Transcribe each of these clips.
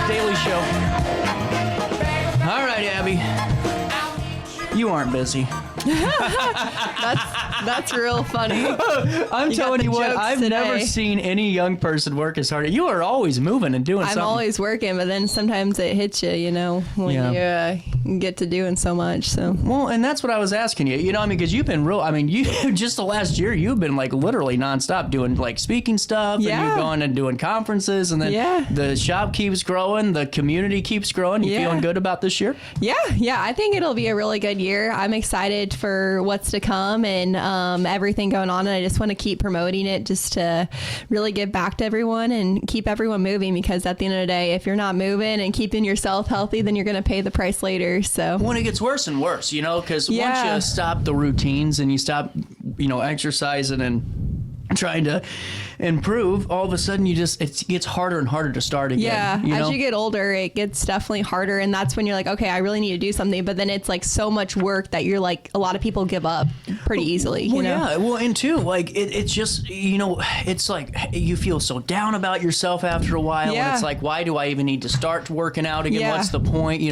Daily Show. All right, Abby. You aren't busy. That's real funny. I'm telling you what, I've never seen any young person work as hard. You are always moving and doing something. I'm always working, but then sometimes it hits you, when you get to doing so much. So well, and that's what I was asking you. Because you've been you just the last year you've been like literally nonstop doing like speaking stuff, and you're going and doing conferences, and then the shop keeps growing, the community keeps growing. You feeling good about this year? Yeah, I think it'll be a really good year. I'm excited for what's to come and everything going on, and I just want to keep promoting it just to really give back to everyone and keep everyone moving, because at the end of the day, if you're not moving and keeping yourself healthy, then you're going to pay the price later. So when it gets worse and worse, because once you stop the routines and you stop exercising and trying to improve, all of a sudden it gets harder and harder to start again. As you get older, it gets definitely harder, and that's when you're like, okay, I really need to do something. But then it's like so much work that you're like, a lot of people give up pretty easily. And too, like it's just it's like you feel so down about yourself after a while, and it's like, why do I even need to start working out again? What's the point?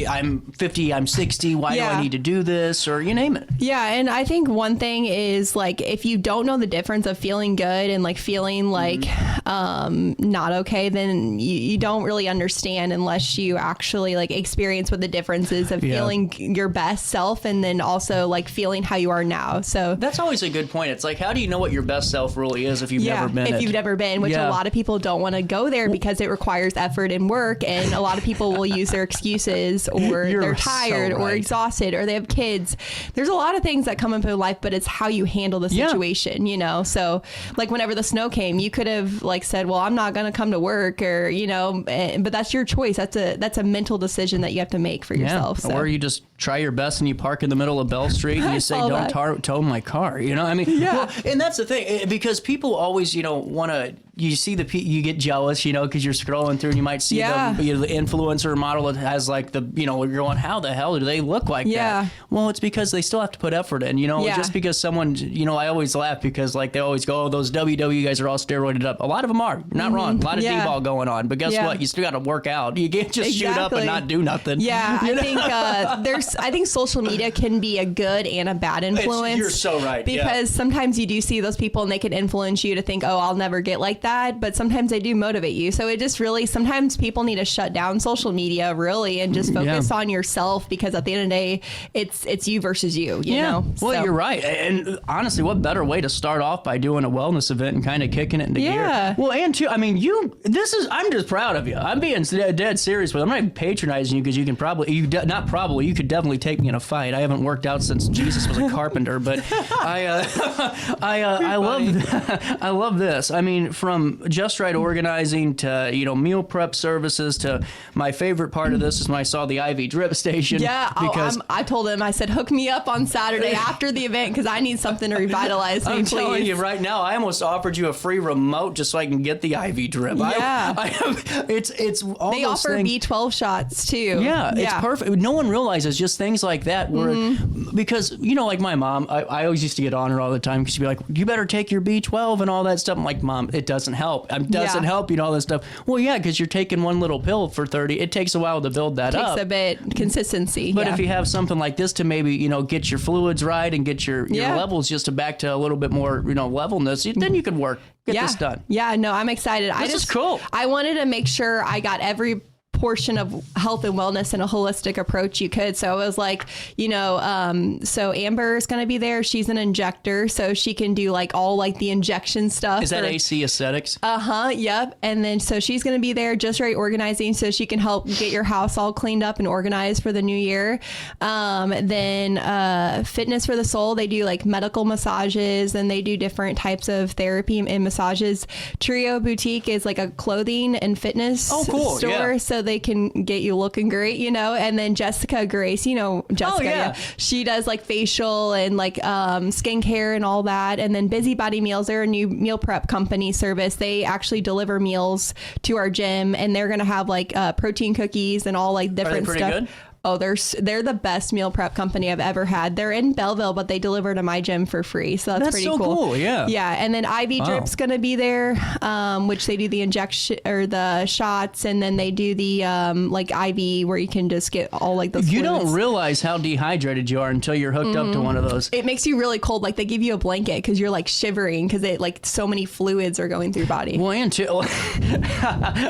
I'm 50, I'm 60, why do I need to do this, or you name it? And I think one thing is, like, if you don't know the difference of feeling good and like feeling like not okay, then you don't really understand unless you actually like experience what the difference is of feeling your best self and then also like feeling how you are now. So that's always a good point. It's like, how do you know what your best self really is if you've never been if you've never been, which a lot of people don't want to go there because it requires effort and work, and a lot of people will use their excuses, or they're tired or exhausted, or they have kids. There's a lot of things that come into life, but it's how you handle the situation, so like whenever the snow came, you could have like said, well, I'm not going to come to work, or but that's your choice. That's a mental decision that you have to make for yourself. So. Or you just try your best and you park in the middle of Bell Street and you say, don't tow my car. Well, and that's the thing, because people always want to, you see you get jealous, because you're scrolling through and you might see the influencer model that has like you're going, how the hell do they look like that? Well, it's because they still have to put effort in, just because someone, I always laugh because like they always go, oh, those WWE guys are all steroided up. A lot of them are. You're not wrong. A lot of D-ball going on. But guess what? You still got to work out. You can't just shoot up and not do nothing. I think social media can be a good and a bad influence. You're so right. Because sometimes you do see those people and they can influence you to think, oh, I'll never get like that. But sometimes they do motivate you. So it just really, sometimes people need to shut down social media really and just focus on yourself, because at the end of the day, it's you versus you, you know? Well, so. you're right. And honestly, what better way to start off by doing a wellness event and kind of kicking it into gear? Well, and too, I'm just proud of you. I'm being dead serious, but I'm not even patronizing you, because you can you could definitely take me in a fight. I haven't worked out since Jesus was a carpenter, but I love this. I mean, from Just Right organizing to meal prep services to my favorite part of this is when I saw the IV drip station. Because I told him, I said, hook me up on Saturday after the event, because I need something to revitalize me. I'm telling you right now, I almost offered you a free remote just so I can get the IV drip. It's all they those offer things. B12 shots too. It's perfect. No one realizes just things like that where because like my mom, I always used to get on her all the time because she'd be like, you better take your B12 and all that stuff. I'm like, Mom, it doesn't help. It doesn't help, all that stuff. Well, because you're taking one little pill for 30. It takes a while to build that up. It takes a bit consistency. But if you have something like this to maybe, get your fluids right and get your levels just back to a little bit more, levelness, then you can get this done. Yeah, no, I'm excited. This is cool. I wanted to make sure I got every portion of health and wellness and a holistic approach you could. So I was like, so Amber is going to be there. She's an injector, so she can do like all like the injection stuff. Is that AC Aesthetics? Yep. And then so she's going to be there just right organizing, so she can help get your house all cleaned up and organized for the new year. Then Fitness for the Soul, they do like medical massages and they do different types of therapy and massages. Trio Boutique is like a clothing and fitness store. So they can get you looking great, and then Jessica Grace, Jessica, she does like facial and like skincare and all that. And then Busybody Meals, they're a new meal prep company service. They actually deliver meals to our gym, and they're going to have like protein cookies and all like different stuff. Good? Oh, they're the best meal prep company I've ever had. They're in Belleville, but they deliver to my gym for free. So that's pretty so cool. Yeah. Yeah. And then IV Drip's going to be there, which they do the injection or the shots. And then they do the like IV where you can just get all like the fluids. You don't realize how dehydrated you are until you're hooked up to one of those. It makes you really cold. Like they give you a blanket because you're like shivering because like so many fluids are going through your body. Well, and too,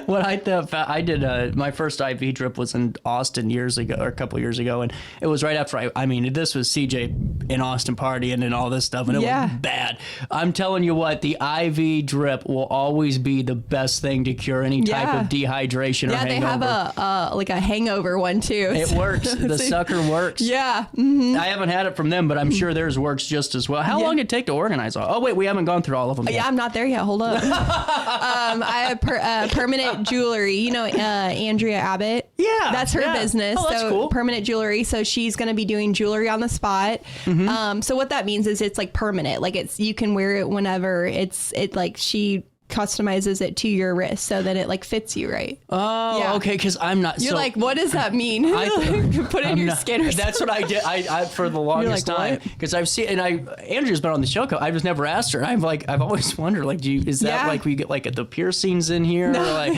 what I did, my first IV drip was in Austin years ago, or a couple years ago, and it was right after I mean, this was CJ in Austin partying and all this stuff, and it was bad. I'm telling you what, the IV drip will always be the best thing to cure any type of dehydration or hangover. Yeah, they have like a hangover one too. It works. The sucker works. Yeah. I haven't had it from them, but I'm sure theirs works just as well. How long did it take to organize all? Oh, wait, we haven't gone through all of them yet. Yeah, I'm not there yet. Hold up. I have Permanent Jewelry. You know, Andrea Abbott. Yeah. That's her business. Oh, that's so cool. Permanent Jewelry. So she's going to be doing jewelry on the spot. So what that means is it's like permanent. Like you can wear it whenever. It like she customizes it to your wrist so that it like fits you right. Oh, okay. Because I'm not. You're like, what does that mean? Put it in your skin or something. That's what I did. I for the longest time because I've seen and Andrew's been on the show. I've just never asked her. I've always wondered like, is that like we get like the piercings in here? No, or like,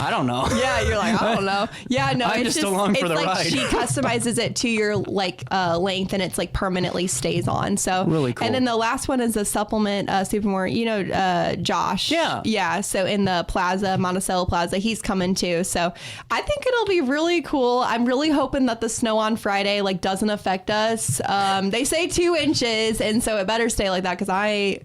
I don't know. Yeah, you're like, I don't know. Yeah, no, I'm just along for the like ride. She customizes it to your like length, and it's like permanently stays on. So really cool. And then the last one is a supplement supermarket. You know, Josh. Yeah. So in the Plaza, Monticello Plaza, he's coming too. So I think it'll be really cool. I'm really hoping that the snow on Friday like doesn't affect us. They say 2 inches, and so it better stay like that because I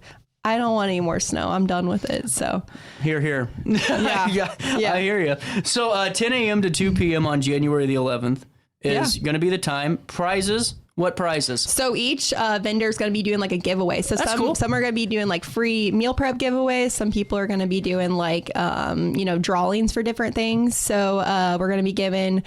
don't want any more snow. I'm done with it. So here. Yeah. I hear you. So 10 a.m. to 2 p.m. on January the 11th is going to be the time. Prizes. What prizes? So each vendor is going to be doing like a giveaway. So some are going to be doing like free meal prep giveaways. Some people are going to be doing like, drawings for different things. So we're going to be giving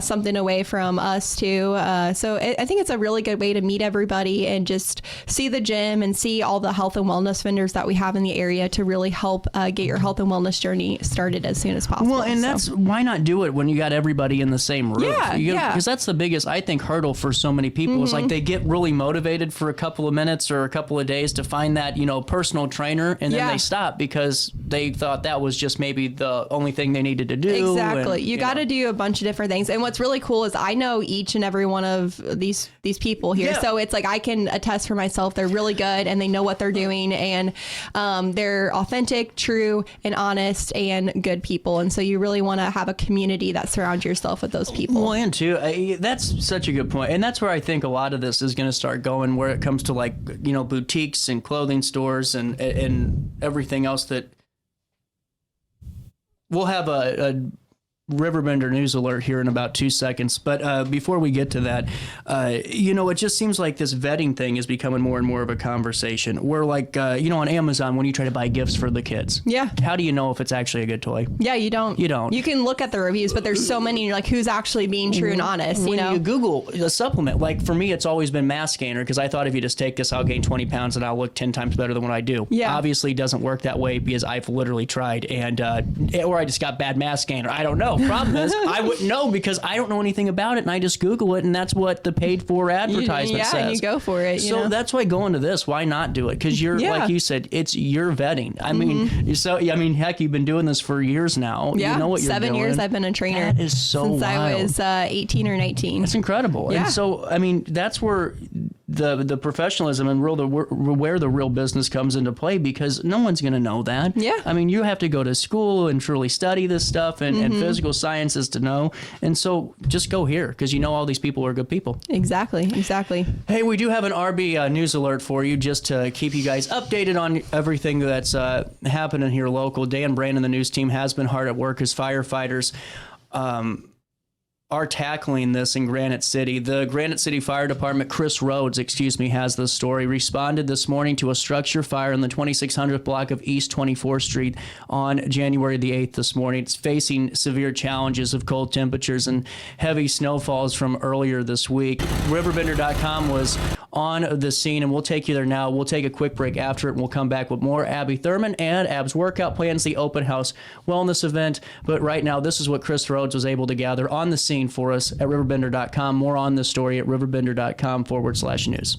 something away from us too. So I think it's a really good way to meet everybody and just see the gym and see all the health and wellness vendors that we have in the area to really help get your health and wellness journey started as soon as possible. Well, and that's why not do it when you got everybody in the same room? Yeah. Because that's the biggest, I think, hurdle for so many people. It's like they get really motivated for a couple of minutes or a couple of days to find that, personal trainer, and then they stop because they thought that was just maybe the only thing they needed to do. Exactly. You got to do a bunch of different things. And what's really cool is I know each and every one of these people here. Yeah. So it's like I can attest for myself. They're really good and they know what they're doing, and they're authentic, true, and honest and good people. And so you really want to have a community that surrounds yourself with those people. Well, and too, that's such a good point. And that's where I think a lot of this is going to start going, where it comes to like, boutiques and clothing stores and everything else. That we'll have a RiverBender news alert here in about 2 seconds. But before we get to that, it just seems like this vetting thing is becoming more and more of a conversation. We're like, on Amazon, when you try to buy gifts for the kids. Yeah. How do you know if it's actually a good toy? Yeah, you don't. You can look at the reviews, but there's so many, and you're like, who's actually being true and honest? When you Google a supplement, like for me, it's always been mass gainer, because I thought if you just take this, I'll gain 20 pounds and I'll look 10 times better than what I do. Yeah. Obviously, it doesn't work that way because I've literally tried, and or I just got bad mass gainer. I don't know. Problem is, I wouldn't know because I don't know anything about it, and I just Google it, and that's what the paid-for advertisement says. Yeah, and you go for it. So that's why going to this, why not do it? Because you're, like you said, it's your vetting. I mean, heck, you've been doing this for years now. Yeah, you know what you're 7 doing. years I've been a trainer. That is so since wild. I was 18 or 19. That's incredible. Yeah. And so, I mean, that's where the professionalism and where the real business comes into play, because no one's going to know that. Yeah. I mean, you have to go to school and truly study this stuff and physical sciences to know. And so just go here, because all these people are good people. Exactly. Hey, we do have an RB news alert for you, just to keep you guys updated on everything that's happening here local. Dan Brand and the news team has been hard at work as firefighters are tackling this in Granite City. The Granite City Fire Department, Chris Rhodes, has this story, responded this morning to a structure fire in the 2600th block of East 24th Street on January the 8th this morning. It's facing severe challenges of cold temperatures and heavy snowfalls from earlier this week. RiverBender.com was on the scene, and we'll take you there now. We'll take a quick break after it, and we'll come back with more Abby Thurman and Ab's workout plans, the open house wellness event. But right now, this is what Chris Rhodes was able to gather on the scene for us at RiverBender.com. More on this story at RiverBender.com/news.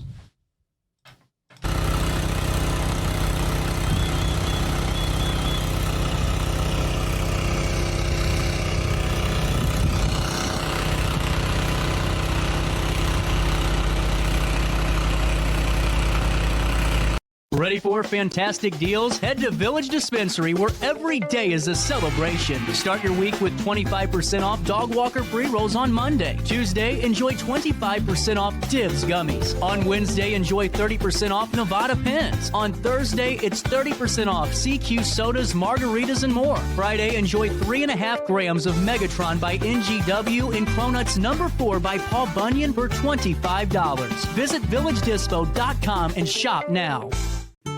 Ready for fantastic deals? Head to Village Dispensary, where every day is a celebration. Start your week with 25% off Dog Walker pre-rolls on Monday. Tuesday, enjoy 25% off Divs gummies. On Wednesday, enjoy 30% off Nevada pens. On Thursday, it's 30% off CQ sodas, margaritas, and more. Friday, enjoy 3.5 grams of Megatron by NGW and Cronuts number 4 by Paul Bunyan for $25. Visit VillageDispo.com and shop now.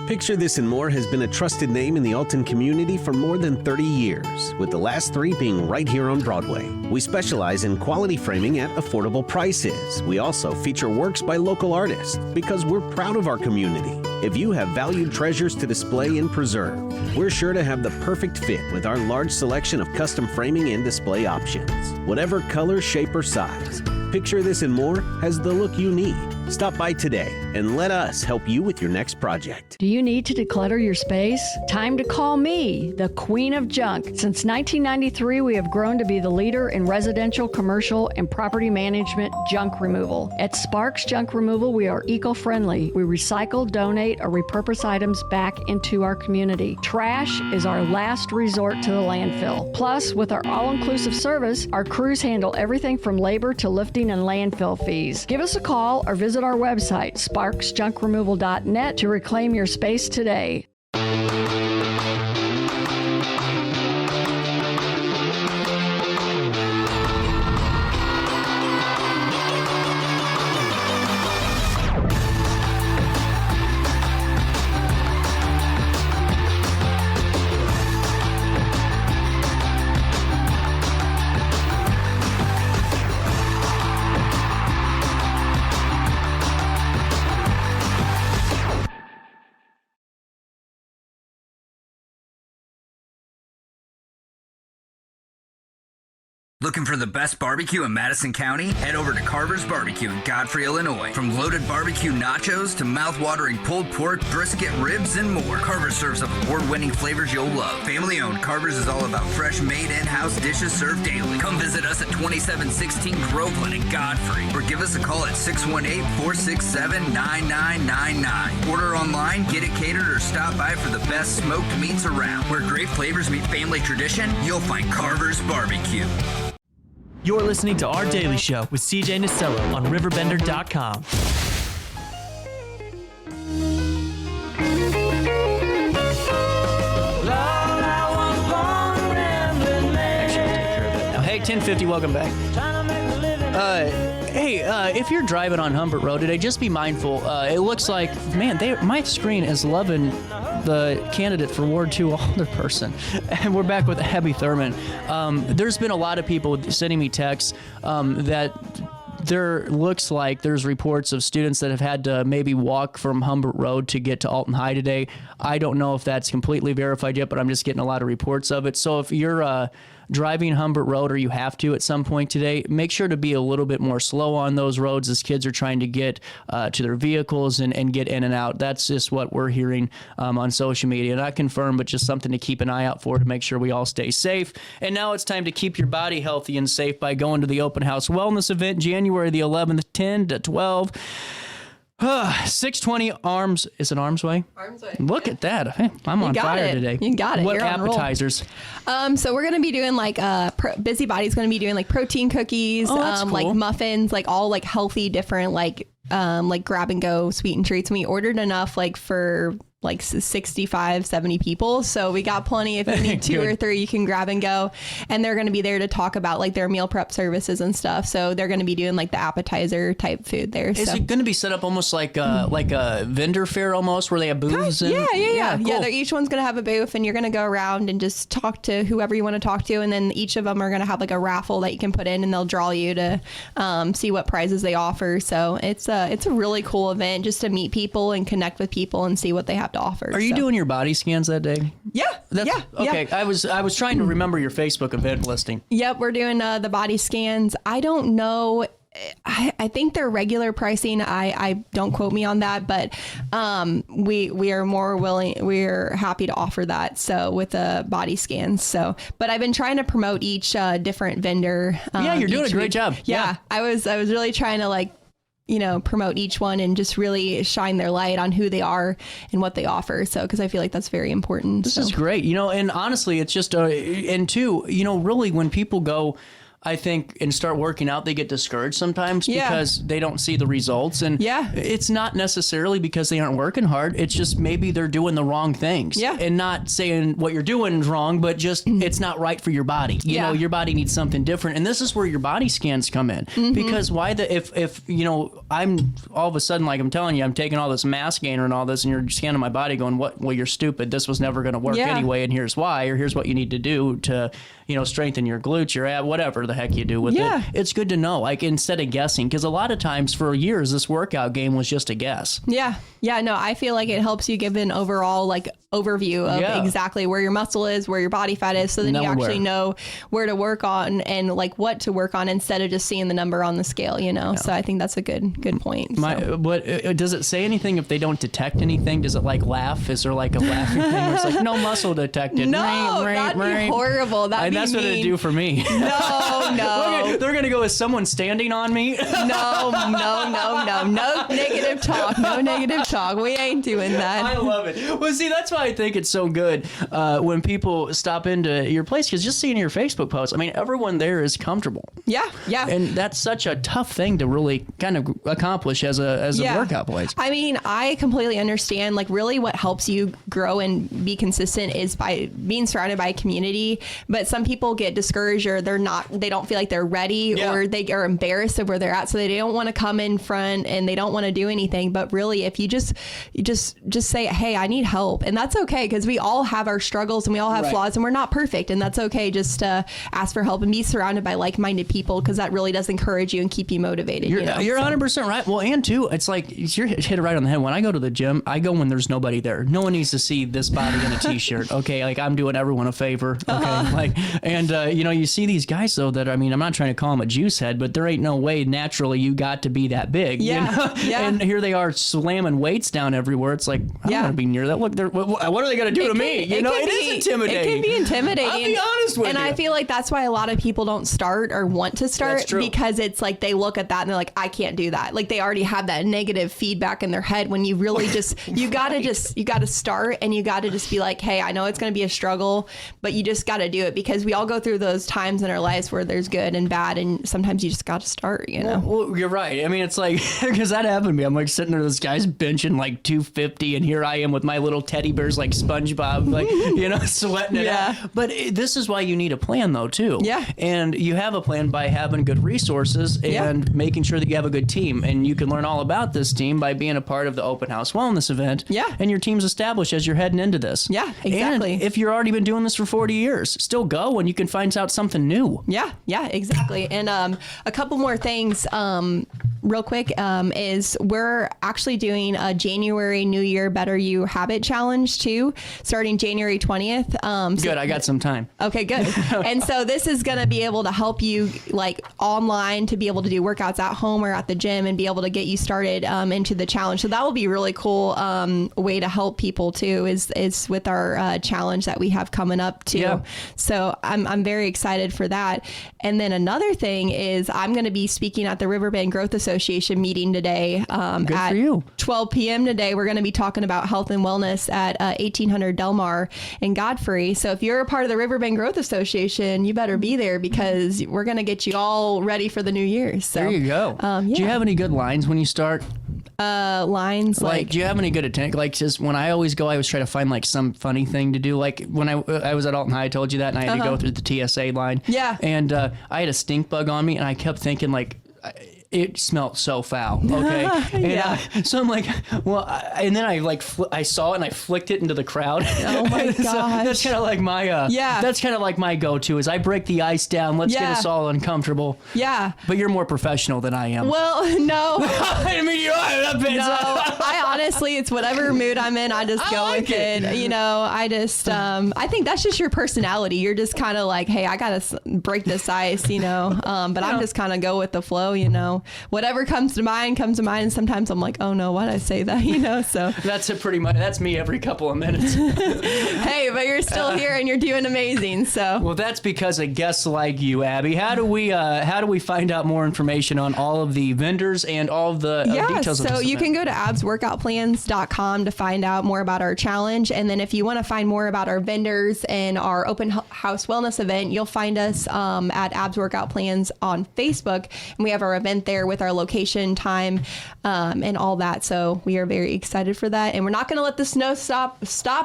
Picture This and More has been a trusted name in the Alton community for more than 30 years, with the last 3 being right here on Broadway. We specialize in quality framing at affordable prices. We also feature works by local artists because we're proud of our community. If you have valued treasures to display and preserve, we're sure to have the perfect fit with our large selection of custom framing and display options. Whatever color, shape, or size, Picture This and More has the look you need. Stop by today and let us help you with your next project. Do you need to declutter your space? Time to call me, the Queen of Junk. Since 1993, we have grown to be the leader in residential, commercial, and property management junk removal. At Sparks Junk Removal, we are eco-friendly. We recycle, donate, or repurpose items back into our community. Trash is our last resort to the landfill. Plus, with our all-inclusive service, our crews handle everything from labor to lifting and landfill fees. Give us a call or visit our website, sparksjunkremoval.net, to reclaim your space today. Looking for the best barbecue in Madison County? Head over to Carver's Barbecue in Godfrey, Illinois. From loaded barbecue nachos to mouth-watering pulled pork, brisket, ribs, and more, Carver's serves up award-winning flavors you'll love. Family-owned, Carver's is all about fresh, made in-house dishes served daily. Come visit us at 2716 Groveland in Godfrey, or give us a call at 618-467-9999. Order online, get it catered, or stop by for the best smoked meats around. Where great flavors meet family tradition, you'll find Carver's Barbecue. You're listening to Our Daily Show with CJ Nasello on RiverBender.com. Hey, 1050, welcome back. If you're driving on Humbert Road today, just be mindful. It looks like, man, my screen is loving the candidate for Ward 2 alderperson. And we're back with Abby Thurman. There's been a lot of people sending me texts that there looks like there's reports of students that have had to maybe walk from Humbert Road to get to Alton High today. I don't know if that's completely verified yet, but I'm just getting a lot of reports of it. So if you're driving Humbert Road, or you have to at some point today, make sure to be a little bit more slow on those roads as kids are trying to get to their vehicles and get in and out. That's just what we're hearing on social media. Not confirmed, but just something to keep an eye out for to make sure we all stay safe. And now it's time to keep your body healthy and safe by going to the Open House Wellness event, January the 11th, 10 to 12. 620 Arms. Is it Arms Way? Arms Way. Look at that. Hey, I'm on fire today. You got it. What You're appetizers? So we're going to be doing like Busybody's going to be doing like protein cookies, cool. like muffins, like all like healthy, different like grab and go sweet and treats. And we ordered enough like for like 65, 70 people. So we got plenty. If you need 2 or 3, you can grab and go. And they're going to be there to talk about like their meal prep services and stuff. So they're going to be doing like the appetizer type food there. Is it going to be set up almost like a vendor fair almost where they have booths? Yeah. Cool. Yeah, each one's going to have a booth and you're going to go around and just talk to whoever you want to talk to. And then each of them are going to have like a raffle that you can put in and they'll draw you to see what prizes they offer. So it's a really cool event just to meet people and connect with people and see what they have to offer. Are you doing your body scans that day? Yeah. Okay. I was trying to remember your Facebook event listing. Yep. We're doing the body scans. I don't know. I think they're regular pricing. I don't quote me on that, but we are more willing. We're happy to offer that. So with the body scans. So, but I've been trying to promote each different vendor. Yeah, you're doing a great job. Yeah. I was really trying to like, promote each one and just really shine their light on who they are and what they offer. So, because I feel like that's very important. This is great. And honestly, it's just, and two, really when people go, I think, and start working out, they get discouraged sometimes because they don't see the results. And it's not necessarily because they aren't working hard. It's just maybe they're doing the wrong things. Yeah. And not saying what you're doing is wrong, but just it's not right for your body. You know, your body needs something different. And this is where your body scans come in. Because if I'm all of a sudden, like I'm telling you, I'm taking all this mass gainer and all this, and you're scanning my body going, well, you're stupid. This was never going to work anyway. And here's why, or here's what you need to do to, strengthen your glutes, your ab, whatever the heck you do with it. It's good to know, like, instead of guessing, because a lot of times for years this workout game was just a guess. No, I feel like it helps you give an overall like overview of exactly where your muscle is, where your body fat is, so then you actually know where to work on and like what to work on instead of just seeing the number on the scale. So I think that's a good point. But does it say anything if they don't detect anything? Does it like laugh? Is there like a laughing thing where it's like no muscle detected? No, that'd be horrible. That's what it'd do for me. No. They're gonna go, is someone standing on me? No negative talk. No negative talk. We ain't doing that. I love it. Well, see, that's why I think it's so good when people stop into your place, because just seeing your Facebook posts, I mean, everyone there is comfortable. Yeah. And that's such a tough thing to really kind of accomplish as a workout place. I mean, I completely understand. Like, really, what helps you grow and be consistent is by being surrounded by a community. But some people get discouraged, or they don't feel like they're ready, or they are embarrassed of where they're at, so they don't want to come in front and they don't want to do anything. But really, if you just say, hey, I need help, and that's okay, because we all have our struggles and we all have flaws and we're not perfect, and that's okay. Just to ask for help and be surrounded by like-minded people, because that really does encourage you and keep you motivated. You're 100% right. Well, and too, it's like you're hit it right on the head. When I go to the gym, I go when there's nobody there. No one needs to see this body in a t-shirt. Okay, like I'm doing everyone a favor. Okay, you see these guys though that, I mean, I'm not trying to call them a juice head, but there ain't no way naturally you got to be that big. And here they are slamming weights down everywhere. It's like, I don't want to be near that. Look, what are they going to do to me? It is intimidating. It can be intimidating. I'll be honest with you. And I feel like that's why a lot of people don't start or want to start, because it's like they look at that and they're like, I can't do that. Like they already have that negative feedback in their head, when you really just, you got to start, and you got to just be like, hey, I know it's going to be a struggle, but you just got to do it, because we all go through those times in our lives where there's good and bad, and sometimes you just got to start, Well, you're right. I mean, it's like, because that happened to me. I'm like sitting there, this guy's benching like 250, and here I am with my little teddy bears like SpongeBob, like, sweating it out. But this is why you need a plan though, too. And you have a plan by having good resources and making sure that you have a good team. And you can learn all about this team by being a part of the open house wellness event. And your team's established as you're heading into this. Exactly. And if you've already been doing this for 40 years, still go, and you can find out something new. Exactly. And a couple more things real quick is we're actually doing a January New Year Better You Habit Challenge too, starting January 20th. Good. I got some time. Okay, good. And so this is going to be able to help you like online to be able to do workouts at home or at the gym, and be able to get you started into the challenge. So that will be a really cool way to help people too, is with our challenge that we have coming up too. So I'm very excited for that. And then another thing is I'm going to be speaking at the Riverbend Growth Association meeting today at 12 p.m. today. We're going to be talking about health and wellness at 1800 Delmar in Godfrey. So if you're a part of the Riverbend Growth Association, you better be there, because we're going to get you all ready for the new year. So there you go. Do you have any good lines when you start? lines. Like, do you have any good attention? Like, just when I always go, I always try to find like some funny thing to do. Like when I was at Alton High, I told you that, and I had to go through the TSA line. Yeah. And I had a stink bug on me, and I kept thinking like, it smelled so foul. Okay. And so I'm like, well, and then I like, I saw it and I flicked it into the crowd. Oh my So gosh. that's kind of like my, that's kind of like my go-to is I break the ice down. Let's get us all uncomfortable. Yeah. But you're more professional than I am. Well, no. I mean, you are. No, I honestly, it's whatever mood I'm in. I just go with it. You know, I just, I think that's just your personality. You're just kind of like, hey, I got to break this ice, you know, but I'm just kind of go with the flow, you know. Whatever comes to mind. And sometimes I'm like, oh no, why'd I say that? You know, so that's that's me every couple of minutes. Hey, but you're still here and you're doing amazing. So well, that's because of guests like you, Abby. How do we find out more information on all of the vendors and all of the details of this so you event? can go to absworkoutplans.com to find out more about our challenge. And then if you want to find more about our vendors and our open house wellness event, you'll find us at Abs Workout Plans on Facebook. And we have our event there with our location, time, and all that. So we are very excited for that. And we're not going to let the snow stop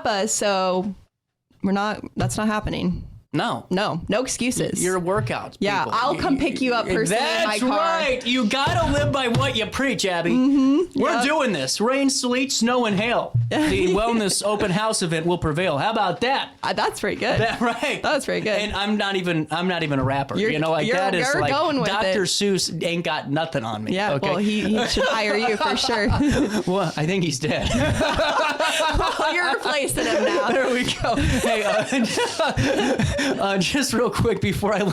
us. So that's not happening. No excuses. Your workouts. Yeah, people. I'll come pick you up personally in my car. That's right. You gotta live by what you preach, Abby. Mm-hmm. We're doing this. Rain, sleet, snow, and hail. The wellness open house event will prevail. How about that? That's pretty good. Right. That's pretty good. And I'm not even a rapper. You know, like that is like going with Dr. it. Seuss ain't got nothing on me. Yeah. Okay? Well, he should hire you for sure. Well, I think he's dead. You're replacing him now. There we go. Hey, just real quick before I poor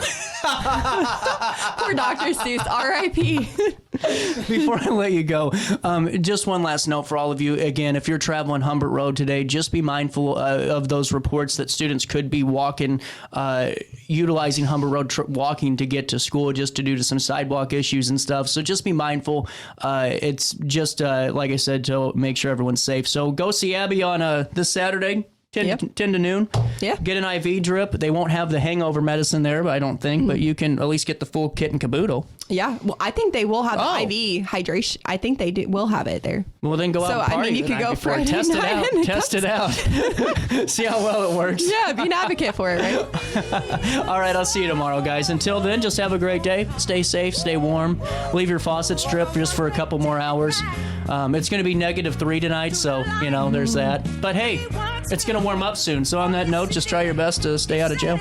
Dr. Seuss, R.I.P. Before I let you go, just one last note for all of you. Again, if you're traveling Humbert Road today, just be mindful of those reports that students could be utilizing Humbert Road walking to get to school, just due to some sidewalk issues and stuff. So just be mindful. It's just like I said, to make sure everyone's safe. So go see Abby on this Saturday. 10 to noon. Yeah. Get an IV drip. They won't have the hangover medicine there, I don't think, but you can at least get the full kit and caboodle. Yeah. Well, I think they will have IV hydration. I think they will have it there. Well, then go out and party. I mean, you could go for it. Test it out. See how well it works. Yeah, be an advocate for it, right? All right, I'll see you tomorrow, guys. Until then, just have a great day. Stay safe, stay warm. Leave your faucets drip just for a couple more hours. It's going to be -3 tonight, so, there's that. But hey, it's going to warm up soon. So on that note, just try your best to stay out of jail.